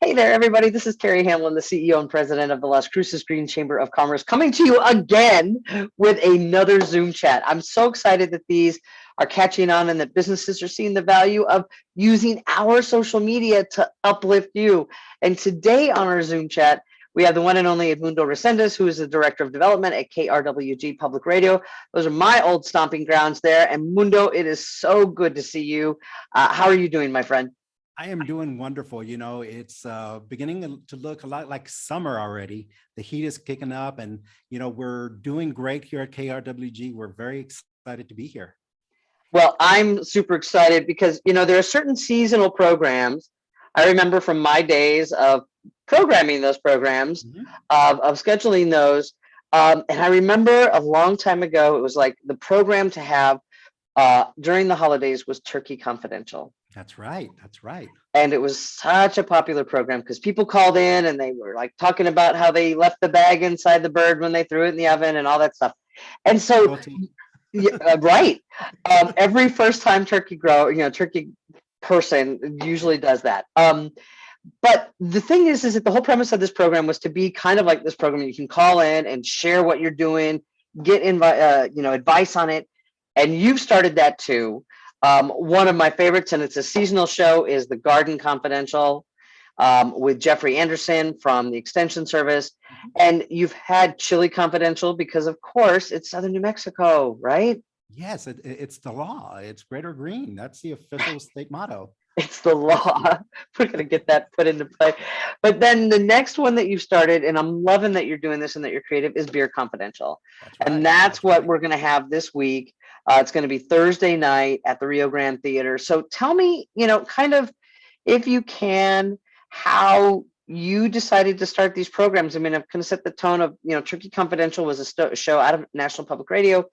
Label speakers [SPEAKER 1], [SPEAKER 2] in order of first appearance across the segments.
[SPEAKER 1] Hey there, everybody. This is Carrie Hamblen, the CEO and president of the Las Cruces Green Chamber of Commerce, coming to you again with another Zoom chat. I'm so excited that these are catching on and that businesses are seeing the value of using our social media to uplift you. And today on our Zoom chat, we have the one and only Edmundo Resendez, who is the director of development at KRWG Public Radio. Those are my old stomping grounds there. And Mundo, it is so good to see you. How are you doing, my friend?
[SPEAKER 2] I am doing wonderful. It's beginning to look a lot like summer already. The heat is kicking up and, we're doing great here at KRWG. We're very excited to be here.
[SPEAKER 1] Well, I'm super excited because, there are certain seasonal programs. I remember from my days of programming those programs, of scheduling those. And I remember a long time ago, it was like the program to have during the holidays was Turkey Confidential.
[SPEAKER 2] That's right. That's right.
[SPEAKER 1] And it was such a popular program because people called in and they were like talking about how they left the bag inside the bird when they threw it in the oven and all that stuff. And so, yeah, right. Every first time turkey turkey person usually does that. But the thing is that the whole premise of this program was to be kind of like this program. You can call in and share what you're doing, get advice on it. And you've started that too. One of my favorites, and it's a seasonal show, is the Garden Confidential with Jeffrey Anderson from the Extension Service. And you've had Chili Confidential because, of course, it's Southern New Mexico, right?
[SPEAKER 2] Yes, it's the law. It's Greater Green. That's the official state motto.
[SPEAKER 1] It's the law. We're going to get that put into play. But then the next one that you've started, and I'm loving that you're doing this and that you're creative, is Beer Confidential. That's right. And that's what we're going to have this week. It's going to be Thursday night at the Rio Grande Theater. So tell me, kind of, if you can, how you decided to start these programs. I mean, I've kind of set the tone of, Turkey Confidential was a show out of National Public Radio.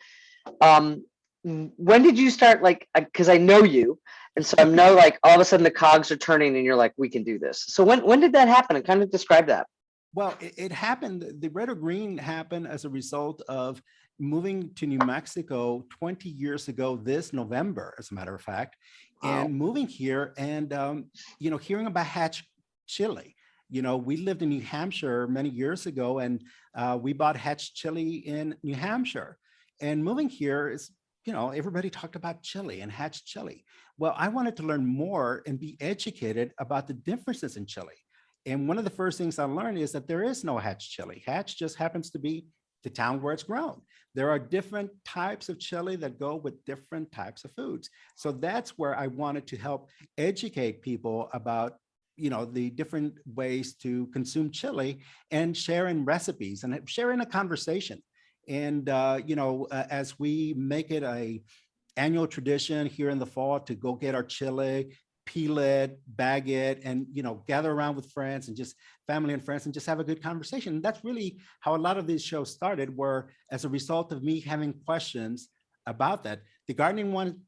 [SPEAKER 1] When did you start, because I know you, and so I know, all of a sudden the cogs are turning and you're like, we can do this. So when did that happen? And kind of describe that.
[SPEAKER 2] Well, it happened, the Red or Green happened as a result of moving to New Mexico 20 years ago this November, as a matter of fact, and moving here and, hearing about Hatch Chili. We lived in New Hampshire many years ago and we bought Hatch Chili in New Hampshire. And moving here is, everybody talked about chili and Hatch Chili. Well, I wanted to learn more and be educated about the differences in chili. And one of the first things I learned is that there is no Hatch Chili. Hatch just happens to be the town where it's grown. There are different types of chili that go with different types of foods. So that's where I wanted to help educate people about the different ways to consume chili and sharing recipes and sharing a conversation. And, as we make it a annual tradition here in the fall to go get our chili, peel it, bag it, and, gather around with friends and just family and friends and just have a good conversation. And that's really how a lot of these shows started, were as a result of me having questions about that. The gardening one,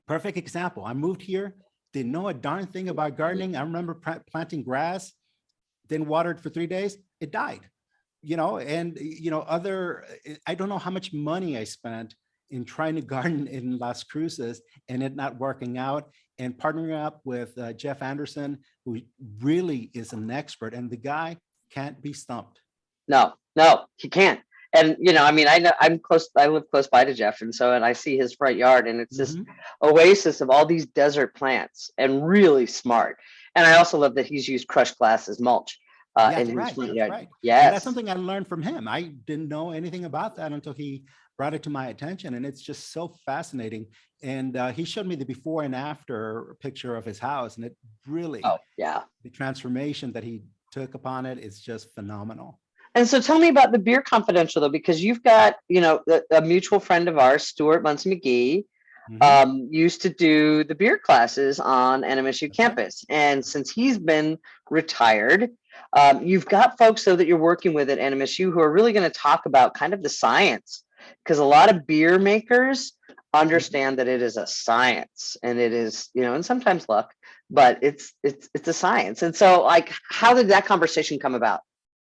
[SPEAKER 2] perfect example. I moved here, didn't know a darn thing about gardening. I remember planting grass, then watered for 3 days, it died. I don't know how much money I spent in trying to garden in Las Cruces and it not working out, and partnering up with Jeff Anderson, who really is an expert, and the guy can't be stumped.
[SPEAKER 1] No, he can't. And, I know I live close by to Jeff. And I see his front yard and it's this oasis of all these desert plants, and really smart. And I also love that he's used crushed glass as mulch.
[SPEAKER 2] Right.
[SPEAKER 1] Yes.
[SPEAKER 2] And that's something I learned from him. I didn't know anything about that until he brought it to my attention, and it's just so fascinating. And he showed me the before and after picture of his house, and it really, the transformation that he took upon it is just phenomenal.
[SPEAKER 1] And so tell me about the Beer Confidential, though, because you've got, a mutual friend of ours, Stuart Munson McGee, used to do the beer classes on NMSU campus. And since he's been retired, you've got folks, though, that you're working with at NMSU who are really going to talk about kind of the science, because a lot of beer makers understand that it is a science, and it is, and sometimes luck, but it's a science. And so, how did that conversation come about?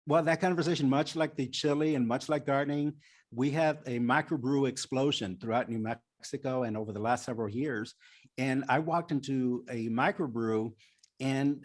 [SPEAKER 2] Well, that conversation, much like the chili and much like gardening, we have a microbrew explosion throughout New Mexico and over the last several years. And I walked into a microbrew and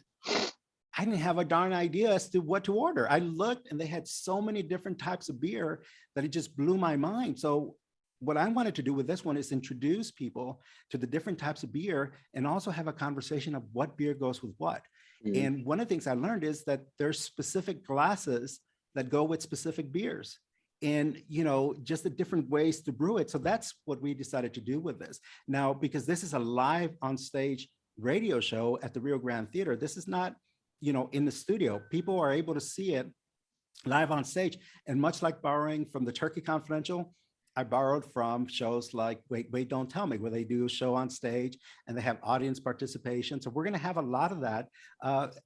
[SPEAKER 2] I didn't have a darn idea as to what to order. I looked and they had so many different types of beer that it just blew my mind. So what I wanted to do with this one is introduce people to the different types of beer and also have a conversation of what beer goes with what.
[SPEAKER 1] Mm.
[SPEAKER 2] And one of the things I learned is that there's specific glasses that go with specific beers and, just the different ways to brew it. So that's what we decided to do with this. Now, because this is a live on stage radio show at the Rio Grande Theater, this is not, in the studio. People are able to see it live on stage. And much like borrowing from the Turkey Confidential, I borrowed from shows like Wait, Wait, Don't Tell Me, where they do a show on stage and they have audience participation. So we're going to have a lot of that.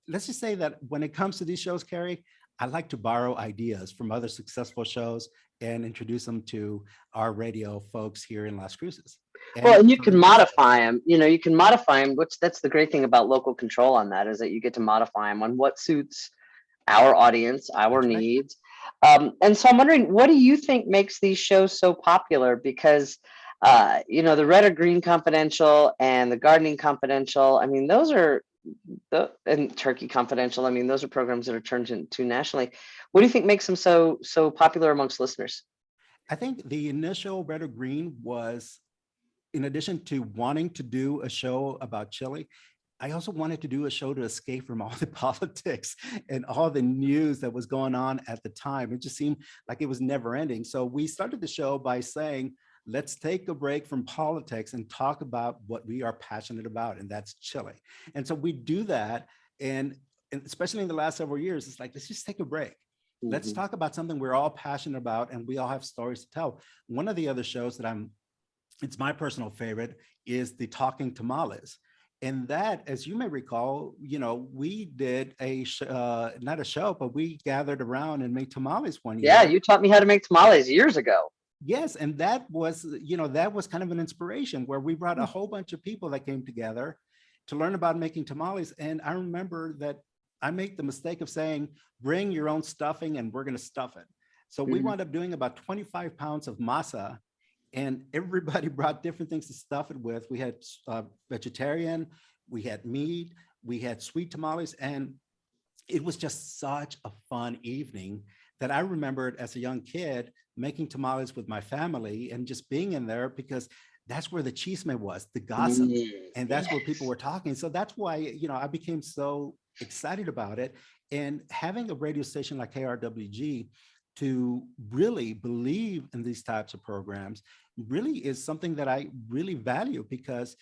[SPEAKER 2] Let's just say that when it comes to these shows, Carrie, I like to borrow ideas from other successful shows and introduce them to our radio folks here in Las Cruces.
[SPEAKER 1] Well, and you can modify them, you can modify them, that's the great thing about local control on that, is that you get to modify them on what suits our audience, our needs. And so I'm wondering, what do you think makes these shows so popular? Because, the Red or Green Confidential and the Gardening Confidential, I mean, those are and Turkey Confidential, I mean, those are programs that are turned into nationally. What do you think makes them so popular amongst listeners?
[SPEAKER 2] I think the initial Red or Green was, in addition to wanting to do a show about Chile, I also wanted to do a show to escape from all the politics and all the news that was going on at the time. It just seemed like it was never ending. So we started the show by saying, let's take a break from politics and talk about what we are passionate about, and that's Chile. And so we do that. And especially in the last several years, it's like, let's just take a break. Mm-hmm. Let's talk about something we're all passionate about and we all have stories to tell. One of the other shows that it's my personal favorite, is the Talking Tamales. And that, as you may recall, we did not a show, but we gathered around and made tamales one year.
[SPEAKER 1] Yeah, you taught me how to make tamales years ago.
[SPEAKER 2] Yes, and that was kind of an inspiration where we brought a whole bunch of people that came together to learn about making tamales. And I remember that I made the mistake of saying, bring your own stuffing and we're going to stuff it. So we wound up doing about 25 pounds of masa, and everybody brought different things to stuff it with. We had vegetarian, we had meat, we had sweet tamales, and it was just such a fun evening that I remembered as a young kid making tamales with my family and just being in there, because that's where the chisme was, the gossip, and that's where people were talking. So that's why, I became so excited about it. And having a radio station like KRWG to really believe in these types of programs really is something that I really value, because,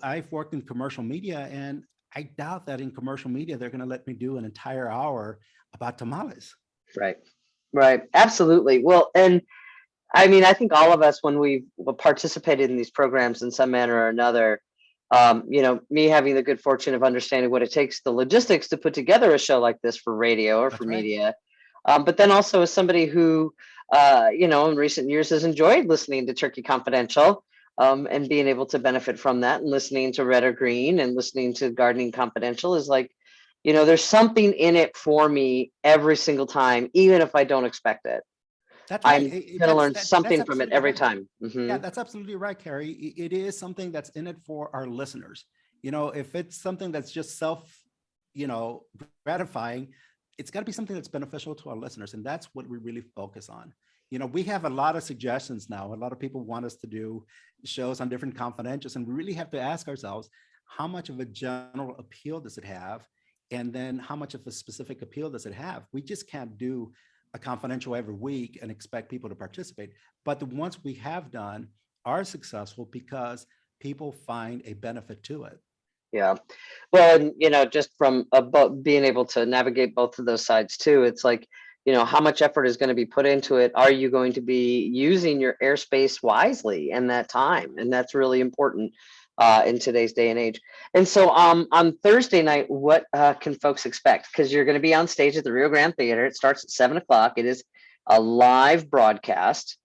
[SPEAKER 2] I've worked in commercial media, and I doubt that in commercial media, they're going to let me do an entire hour about tamales.
[SPEAKER 1] Right. Absolutely. Well, and I mean, I think all of us, when we've participated in these programs in some manner or another, me having the good fortune of understanding what it takes, the logistics to put together a show like this for radio or for media. But then also as somebody who, in recent years has enjoyed listening to Turkey Confidential, and being able to benefit from that, and listening to Red or Green and listening to Gardening Confidential is like, there's something in it for me every single time, even if I don't expect it.
[SPEAKER 2] That's right.
[SPEAKER 1] I'm going to learn something from it every time. Mm-hmm.
[SPEAKER 2] Yeah, that's absolutely right, Carrie. It is something that's in it for our listeners. If it's something that's just gratifying, it's got to be something that's beneficial to our listeners. And that's what we really focus on. We have a lot of suggestions now. A lot of people want us to do shows on different confidentials, and we really have to ask ourselves, how much of a general appeal does it have? And then how much of a specific appeal does it have? We just can't do a confidential every week and expect people to participate. But the ones we have done are successful because people find a benefit to it.
[SPEAKER 1] Yeah. Well, and, just from being able to navigate both of those sides too, it's like, how much effort is going to be put into it? Are you going to be using your airspace wisely in that time? And that's really important in today's day and age. And so on Thursday night, what can folks expect? Because you're going to be on stage at the Rio Grande Theater. It starts at 7:00. It is a live broadcast.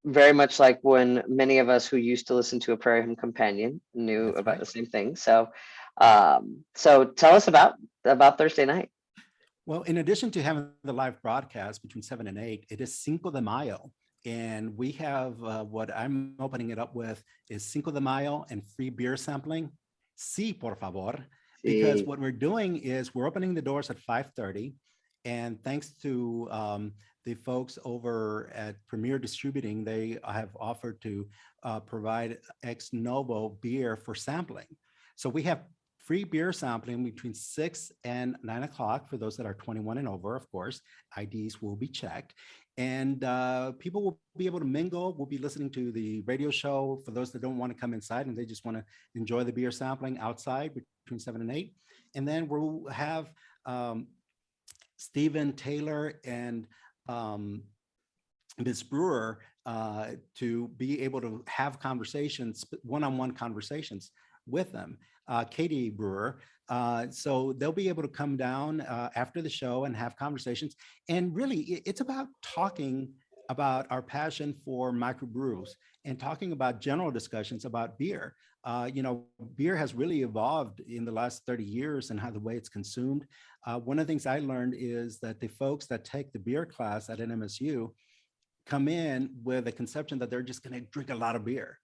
[SPEAKER 1] Very much like when many of us who used to listen to a Prairie Home Companion knew about the same thing. So tell us about Thursday night.
[SPEAKER 2] Well, in addition to having the live broadcast between 7 and 8, it is Cinco de Mayo. And we have what I'm opening it up with is Cinco de Mayo and free beer sampling. Sí, por favor. because what we're doing is we're opening the doors at 5:30, and thanks to the folks over at Premier Distributing, they have offered to provide ex novo beer for sampling. So we have free beer sampling between 6 and 9 o'clock for those that are 21 and over. Of course, IDs will be checked, and people will be able to mingle. We'll be listening to the radio show for those that don't want to come inside and they just want to enjoy the beer sampling outside between 7 and 8. And then we'll have Stephen Taylor and Ms. Brewer to be able to have conversations, one-on-one conversations with them. Katie Brewer. So they'll be able to come down after the show and have conversations. And really, it's about talking about our passion for microbrews and talking about general discussions about beer. Beer has really evolved in the last 30 years and how the way it's consumed. One of the things I learned is that the folks that take the beer class at NMSU come in with a conception that they're just going to drink a lot of beer.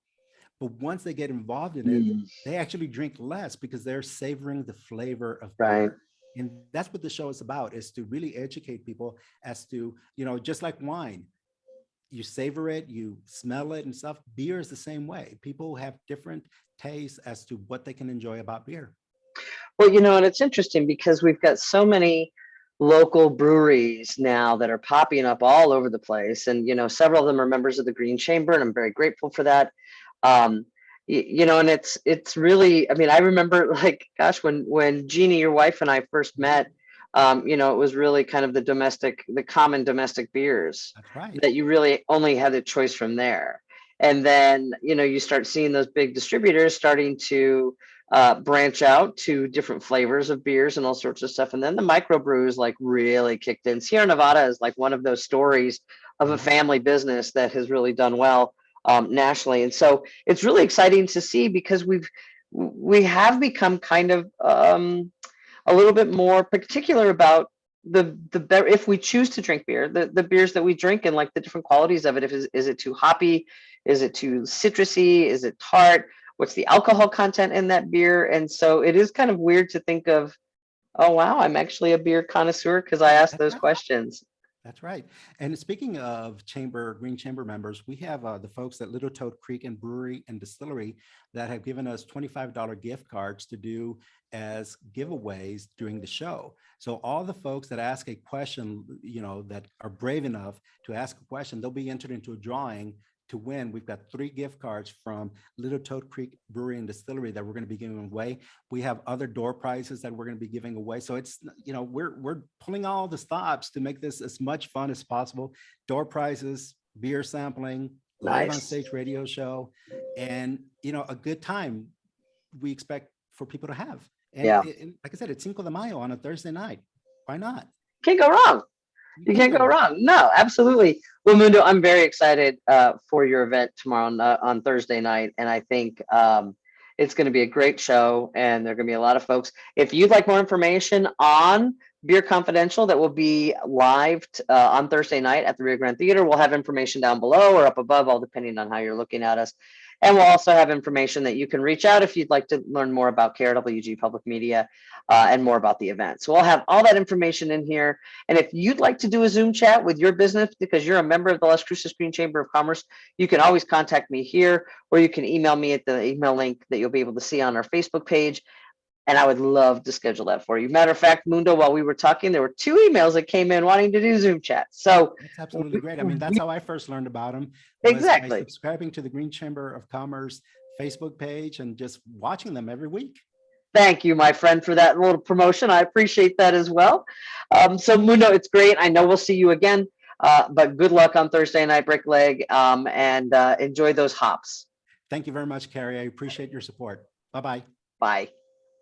[SPEAKER 2] But once they get involved in it, they actually drink less because they're savoring the flavor of beer.
[SPEAKER 1] Right.
[SPEAKER 2] And that's what the show is about, is to really educate people as to, just like wine, you savor it, you smell it and stuff. Beer is the same way. People have different tastes as to what they can enjoy about beer.
[SPEAKER 1] Well, and it's interesting because we've got so many local breweries now that are popping up all over the place. And, several of them are members of the Green Chamber, and I'm very grateful for that. And it's really, I remember when Jeannie, your wife, and I first met, it was really kind of the common domestic beers.
[SPEAKER 2] That's right.
[SPEAKER 1] That you really only had a choice from there. And then, you start seeing those big distributors starting to branch out to different flavors of beers and all sorts of stuff. And then the microbrews really kicked in. Sierra Nevada is one of those stories of a family business that has really done well nationally. And so it's really exciting to see, because we have become kind of a little bit more particular about the if we choose to drink beer, the beers that we drink, and the different qualities of it. Is it too hoppy? Is it too citrusy? Is it tart? What's the alcohol content in that beer? And so it is kind of weird to think of, oh wow, I'm actually a beer connoisseur because I asked those questions.
[SPEAKER 2] That's right. And speaking of Green Chamber members, we have the folks at Little Toad Creek and Brewery and Distillery that have given us $25 gift cards to do as giveaways during the show. So all the folks that ask a question, that are brave enough to ask a question, they'll be entered into a drawing to win. We've got 3 gift cards from Little Toad Creek Brewery and Distillery that we're going to be giving away. We have other door prizes that we're going to be giving away. So it's, we're pulling all the stops to make this as much fun as possible. Door prizes, beer sampling, live on stage radio show, and, a good time we expect for people to have. And, and like I said, it's Cinco de Mayo on a Thursday night. Why not?
[SPEAKER 1] Can't go wrong. You can't go wrong. No, absolutely. Well, Mundo, I'm very excited for your event tomorrow on Thursday night. And I think it's going to be a great show, and there are going to be a lot of folks. If you'd like more information on Beer Confidential, that will be live on Thursday night at the Rio Grande Theater, we'll have information down below or up above, all depending on how you're looking at us. And we'll also have information that you can reach out if you'd like to learn more about KRWG Public Media and more about the event. So we'll have all that information in here. And if you'd like to do a Zoom chat with your business because you're a member of the Las Cruces Green Chamber of Commerce, you can always contact me here, or you can email me at the email link that you'll be able to see on our Facebook page. And I would love to schedule that for you. Matter of fact, Mundo, while we were talking, there were 2 emails that came in wanting to do Zoom chat. So
[SPEAKER 2] that's absolutely great. That's how I first learned about them.
[SPEAKER 1] Exactly.
[SPEAKER 2] By subscribing to the Green Chamber of Commerce Facebook page and just watching them every week.
[SPEAKER 1] Thank you, my friend, for that little promotion. I appreciate that as well. So Mundo, it's great. I know we'll see you again, but good luck on Thursday night, Brick Leg, and enjoy those hops.
[SPEAKER 2] Thank you very much, Carrie. I appreciate your support. Bye-bye.
[SPEAKER 1] Bye.